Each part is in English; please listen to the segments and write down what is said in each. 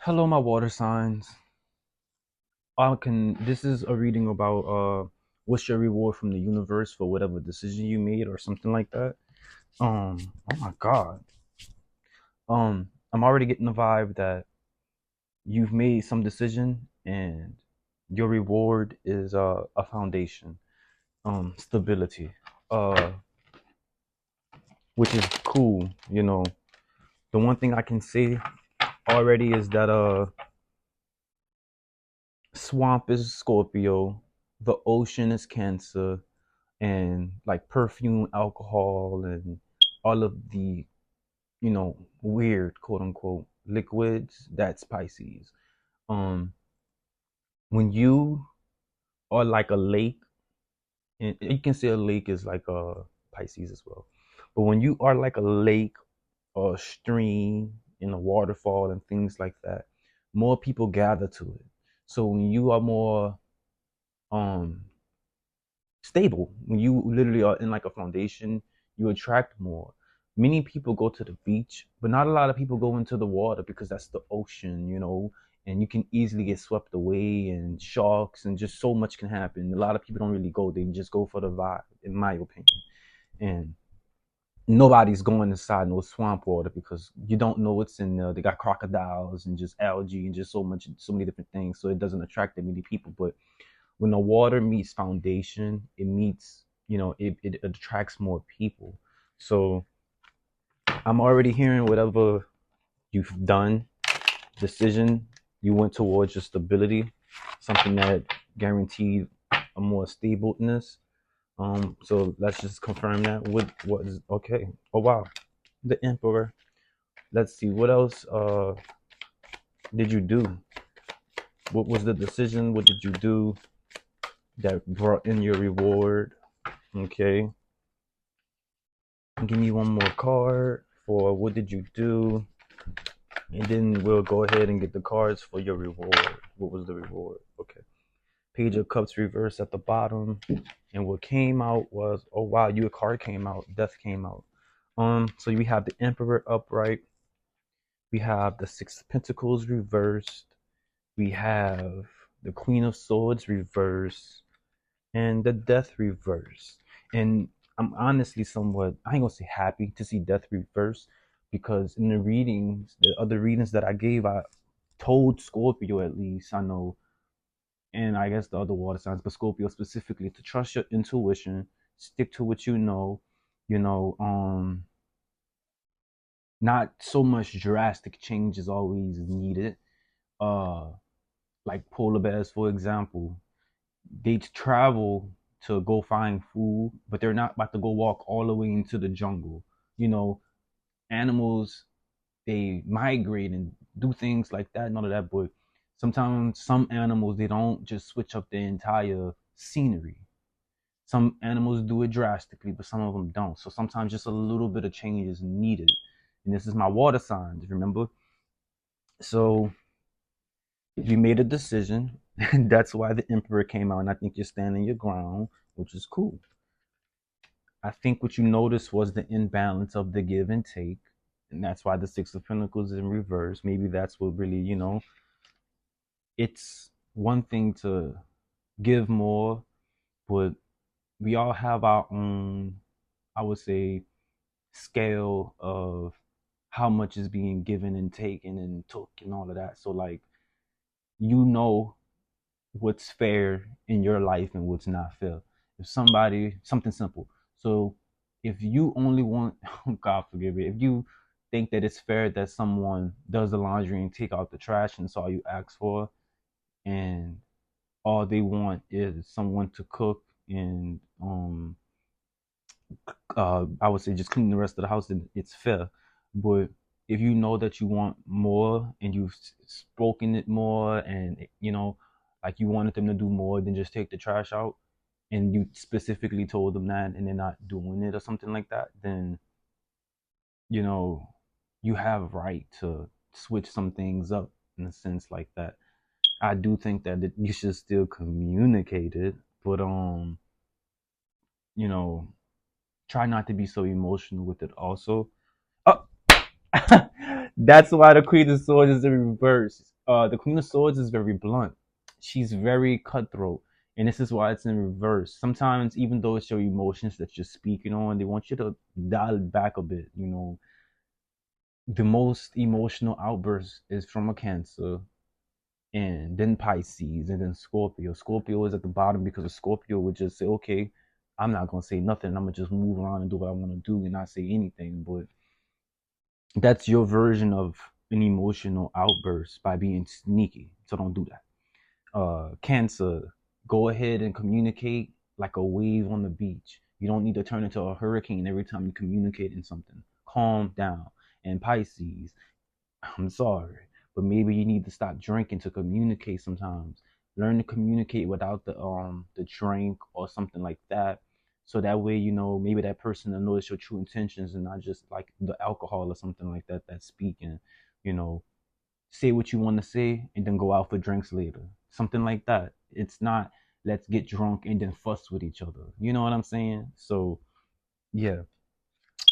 Hello, my water signs. This is a reading about what's your reward from the universe for whatever decision you made or something like that. Oh my God. I'm already getting the vibe that you've made some decision and your reward is a foundation, stability, uh, which is cool. The one thing I can say already is that swamp is Scorpio, the ocean is Cancer, and like perfume, alcohol, and all of the weird quote unquote liquids. That's Pisces. Um, when you are like a lake, and you can say a lake is like a Pisces as well. But when you are like a lake or a stream in a waterfall and things like that, more people gather to it. So when you are more um stable. When you literally are in like a foundation, you attract more. Many people go to the beach, but not a lot of people go into the water because that's the ocean, and you can easily get swept away and sharks and just so much can happen. A lot of people don't really go, they just go for the vibe, in my opinion. And nobody's going inside no swamp water because you don't know what's in there. They got crocodiles and just algae and just so many different things. So it doesn't attract that many people. But when the water meets foundation, it meets, it attracts more people. So I'm already hearing whatever you've done, decision, you went towards your stability, something that guaranteed a more stableness. So let's just confirm that. What is okay? Oh wow, the Emperor. Let's see what else did you do? What was the decision? What did you do that brought in your reward? Okay, give me one more card for what did you do, and then we'll go ahead and get the cards for your reward. What was the reward? Okay. Page of Cups reverse at the bottom, and what came out was, oh wow, your card came out. Death came out. So we have the Emperor upright. We have the Six of Pentacles reversed. We have the Queen of Swords reversed, and the Death reversed. And I'm honestly somewhat, I ain't gonna say happy to see Death reversed because in the readings, the other readings that I gave, I told Scorpio at least, I know, and I guess the other water signs, but Scorpio specifically, to trust your intuition, stick to what you know, not so much drastic change is always needed. Uh, like polar bears, for example, they travel to go find food, but they're not about to go walk all the way into the jungle. You know, animals, they migrate and do things like that, none of that. But sometimes some animals, they don't just switch up the entire scenery. Some animals do it drastically, but some of them don't. So sometimes just a little bit of change is needed. And this is my water signs, remember? So you made a decision, and that's why the Emperor came out. And I think you're standing your ground, which is cool. I think what you noticed was the imbalance of the give and take, and that's why the Six of Pentacles is in reverse. Maybe that's what really, it's one thing to give more, but we all have our own, I would say, scale of how much is being given and taken and took and all of that. So like, you know what's fair in your life and what's not fair. If something simple. So if you only want, God forgive me, if you think that it's fair that someone does the laundry and take out the trash and it's all you ask for, and all they want is someone to cook and I would say just clean the rest of the house, then it's fair. But if you know that you want more and you've spoken it more, and like you wanted them to do more than just take the trash out, and you specifically told them that, and they're not doing it or something like that, then you know you have right to switch some things up in a sense like that. I do think that you should still communicate it, but you know, try not to be so emotional with it also. Oh, That's why the Queen of Swords is in reverse. The Queen of Swords is very blunt. She's very cutthroat, and this is why it's in reverse. Sometimes, even though it's your emotions that you're speaking on, they want you to dial it back a bit. The most emotional outburst is from a Cancer, and then Pisces, and then Scorpio. Scorpio is at the bottom because a Scorpio would just say, "Okay, I'm not gonna say nothing. I'm gonna just move around and do what I want to do and not say anything." But that's your version of an emotional outburst by being sneaky. So don't do that. Cancer, go ahead and communicate like a wave on the beach. You don't need to turn into a hurricane every time you communicate in something. Calm down. And Pisces, I'm sorry, but maybe you need to stop drinking to communicate sometimes. Learn to communicate without the drink or something like that. So that way, maybe that person will notice your true intentions and not just like the alcohol or something like that that's speaking. You know, say what you want to say and then go out for drinks later. Something like that. It's not let's get drunk and then fuss with each other. You know what I'm saying? So yeah.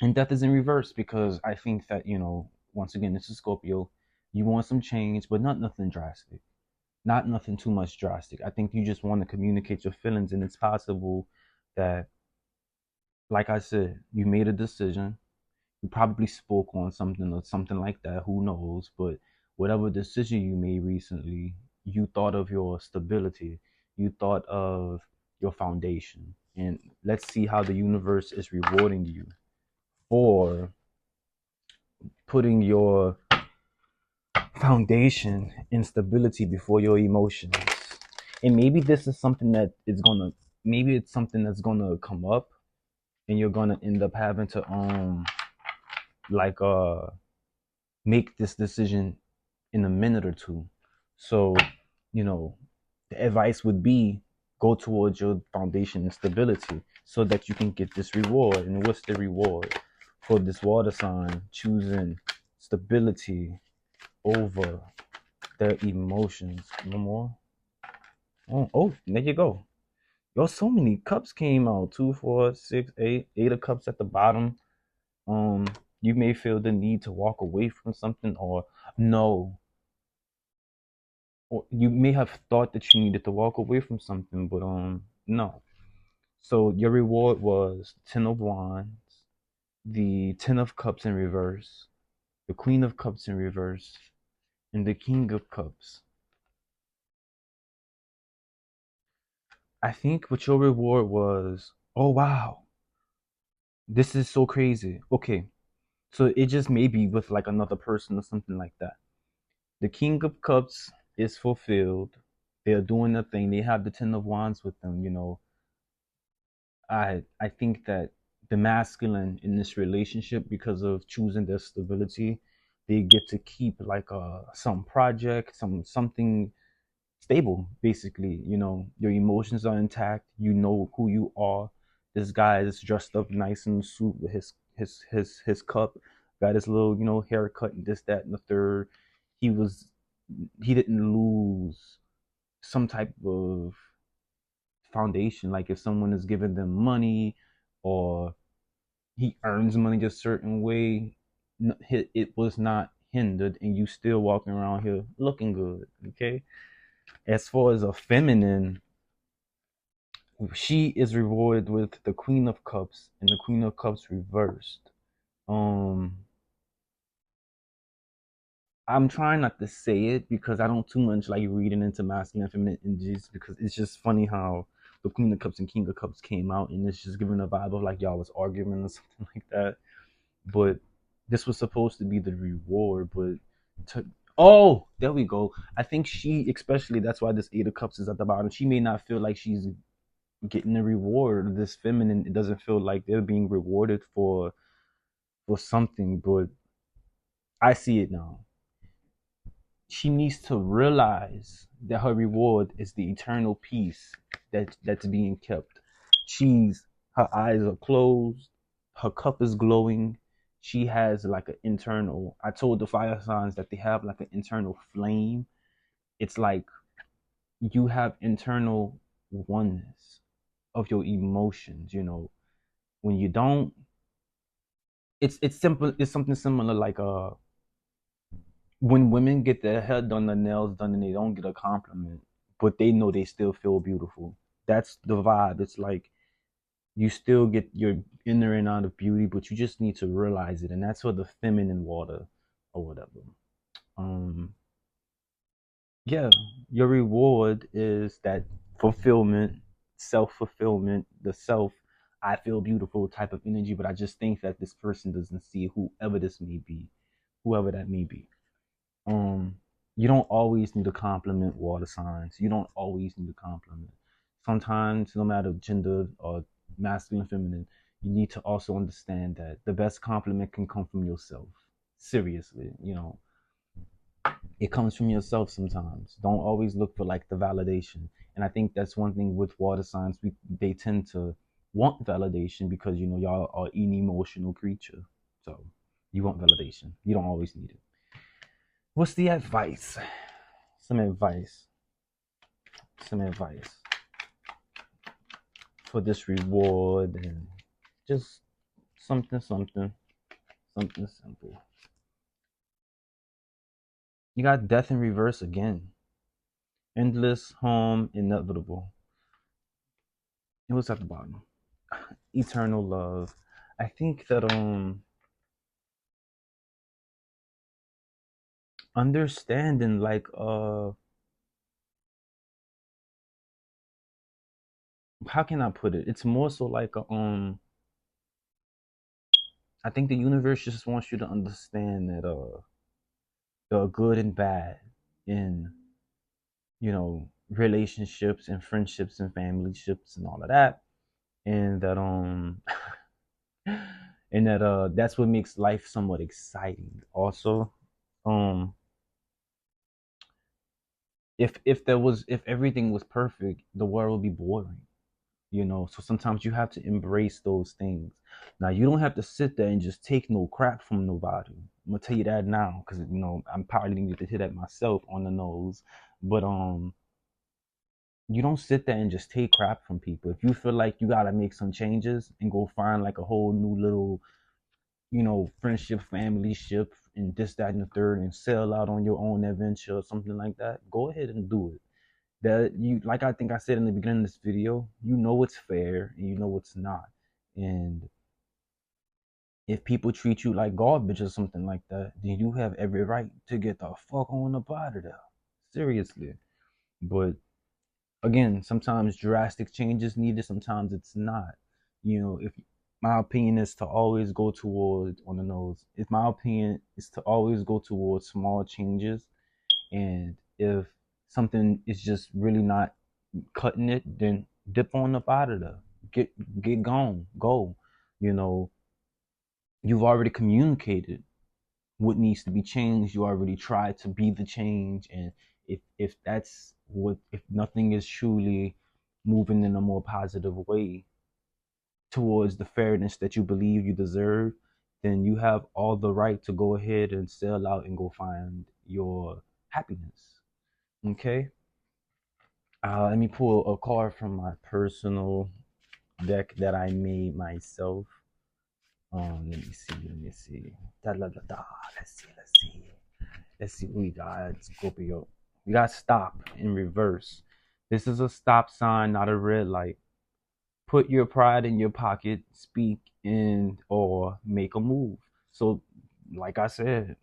And death is in reverse because I think that, once again, this is Scorpio. You want some change, but not nothing drastic. Not nothing too much drastic. I think you just want to communicate your feelings, and it's possible that, like I said, you made a decision. You probably spoke on something or something like that. Who knows? But whatever decision you made recently, you thought of your stability. You thought of your foundation. And let's see how the universe is rewarding you for putting your foundation and stability before your emotions. And maybe this is something that is gonna maybe it's something that's gonna come up and you're gonna end up having to like make this decision in a minute or two. So, you know, the advice would be go towards your foundation and stability so that you can get this reward. And what's the reward for this water sign choosing stability over their emotions? No more. Oh, there you go. Yo, so many cups came out. 2, 4, 6, 8. 8 of cups at the bottom. Um, you may feel the need to walk away from something, or no, or you may have thought that you needed to walk away from something, but no. So your reward was 10 of wands, the 10 of cups in reverse, the queen of cups in reverse, and the king of cups. I think what your reward was, oh wow, this is so crazy. Okay, so it just may be with like another person or something like that. The king of cups is fulfilled. They're doing their thing. They have the 10 of wands with them. I think that the masculine in this relationship, because of choosing their stability, they get to keep like some project, something stable. Basically, your emotions are intact. You know who you are. This guy is dressed up nice in the suit with his cup, got his little haircut and this that and the third. He was he didn't lose some type of foundation. Like if someone is giving them money or he earns money a certain way, it was not hindered, and you still walking around here looking good. Okay. As far as a feminine, she is rewarded with the Queen of Cups and the Queen of Cups reversed. Um, I'm trying not to say it because I don't too much like reading into masculine and feminine energies because it's just funny how the Queen of Cups and King of Cups came out and it's just giving a vibe of like y'all was arguing or something like that. But this was supposed to be the reward, but to, oh, there we go. I think she, especially that's why this Eight of Cups is at the bottom. She may not feel like she's getting a reward. This feminine, it doesn't feel like they're being rewarded for something, but I see it now. She needs to realize that her reward is the eternal peace that's being kept. Her eyes are closed, her cup is glowing. She has like an internal. I told the fire signs that they have like an internal flame. It's like you have internal oneness of your emotions. When you don't, it's simple. It's something similar like when women get their hair done, their nails done, and they don't get a compliment, but they know they still feel beautiful. That's the vibe. It's like you still get your inner and out of beauty, but you just need to realize it, and that's for the feminine water or whatever. Um, yeah, your reward is that fulfillment, self fulfillment, the self. I feel beautiful type of energy, but I just think that this person doesn't see whoever this may be, whoever that may be. um you don't always need to compliment water signs. You don't always need to compliment. Sometimes, no matter gender or masculine, feminine, you need to also understand that the best compliment can come from yourself. Seriously, it comes from yourself sometimes. Don't always look for like the validation. And I think that's one thing with water signs. They tend to want validation because y'all are an emotional creature. So you want validation. You don't always need it. What's the advice? Some advice. Some advice for this reward and just something, something, something simple. You got death in reverse again. Endless, home, inevitable. It was at the bottom. Eternal love. I think that understanding like how can I put it? It's more so like I think the universe just wants you to understand that the good and bad in relationships and friendships and family ships and all of that, and that and that that's what makes life somewhat exciting also. um if everything was perfect, the world would be boring. So sometimes you have to embrace those things. Now you don't have to sit there and just take no crap from nobody. I'm gonna tell you that now, because I'm probably need to hit that myself on the nose. But you don't sit there and just take crap from people. If you feel like you gotta make some changes and go find like a whole new little, friendship, family ship, and this, that, and the third, and sail out on your own adventure or something like that, go ahead and do it. That you like I think I said in the beginning of this video, you know what's fair and you know what's not. And if people treat you like garbage or something like that, then you have every right to get the fuck on up out of there. Seriously. But again, sometimes drastic change is needed, sometimes it's not. If my opinion is to always go towards on the nose, if my opinion is to always go towards small changes, and if something is just really not cutting it, then dip on up out of there. Get gone, go. You know, you've already communicated what needs to be changed. You already tried to be the change, and if nothing is truly moving in a more positive way towards the fairness that you believe you deserve, then you have all the right to go ahead and sell out and go find your happiness. Okay. Let me pull a card from my personal deck that I made myself. Let me see. Let me see. Da, da, da, da. Let's see. Let's see. Let's see what we got. Scorpio. We got stop in reverse. This is a stop sign, not a red light. Put your pride in your pocket, speak in or make a move. So, like I said,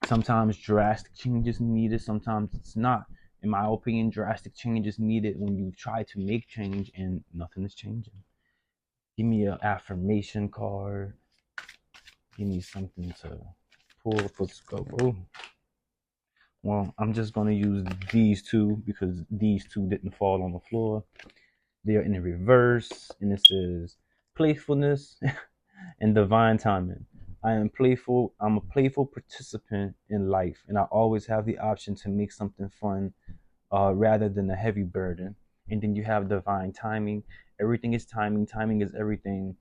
sometimes drastic change is needed, sometimes it's not. In my opinion, drastic change is needed when you try to make change and nothing is changing. Give me an affirmation card. Give me something to pull for scope. Oh, well, I'm just going to use these two because these two didn't fall on the floor. They are in the reverse, and it says playfulness and divine timing. I am playful. I'm a playful participant in life, and I always have the option to make something fun rather than a heavy burden. And then you have divine timing. Everything is timing. Timing is everything.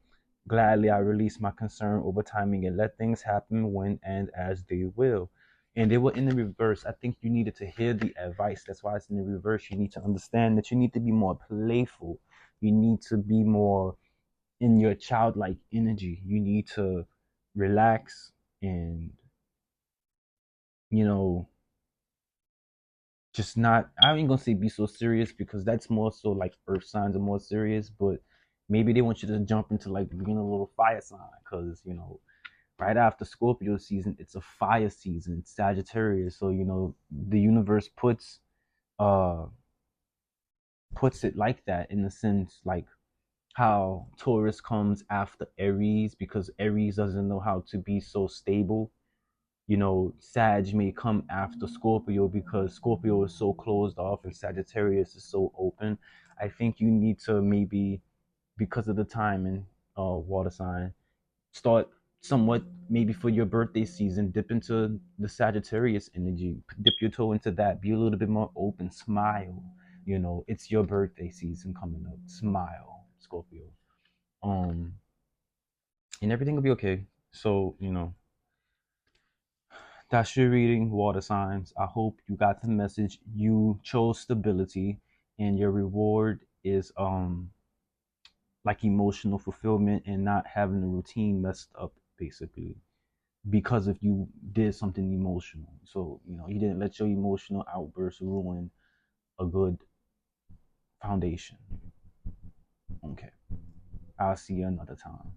Gladly, I release my concern over timing and let things happen when and as they will. And they were in the reverse. I think you needed to hear the advice. That's why it's in the reverse. You need to understand that you need to be more playful. You need to be more in your childlike energy. You need to relax and you know, just not, I ain't gonna say be so serious because that's more so like earth signs are more serious, but maybe they want you to jump into like being a little fire sign because, right after Scorpio season, it's a fire season, it's Sagittarius. So, the universe uh puts it like that in the sense like how Taurus comes after Aries because Aries doesn't know how to be so stable. Sag may come after Scorpio because Scorpio is so closed off and Sagittarius is so open. I think you need to maybe, because of the time and water sign, start somewhat maybe for your birthday season, dip into the Sagittarius energy, dip your toe into that, be a little bit more open, smile. It's your birthday season coming up. Smile, Scorpio. Um, and everything will be okay. So, that's your reading, water signs. I hope you got the message. You chose stability, and your reward is like emotional fulfillment and not having the routine messed up, basically, because if you did something emotional. So, you didn't let your emotional outburst ruin a good foundation. Okay. I'll see you another time.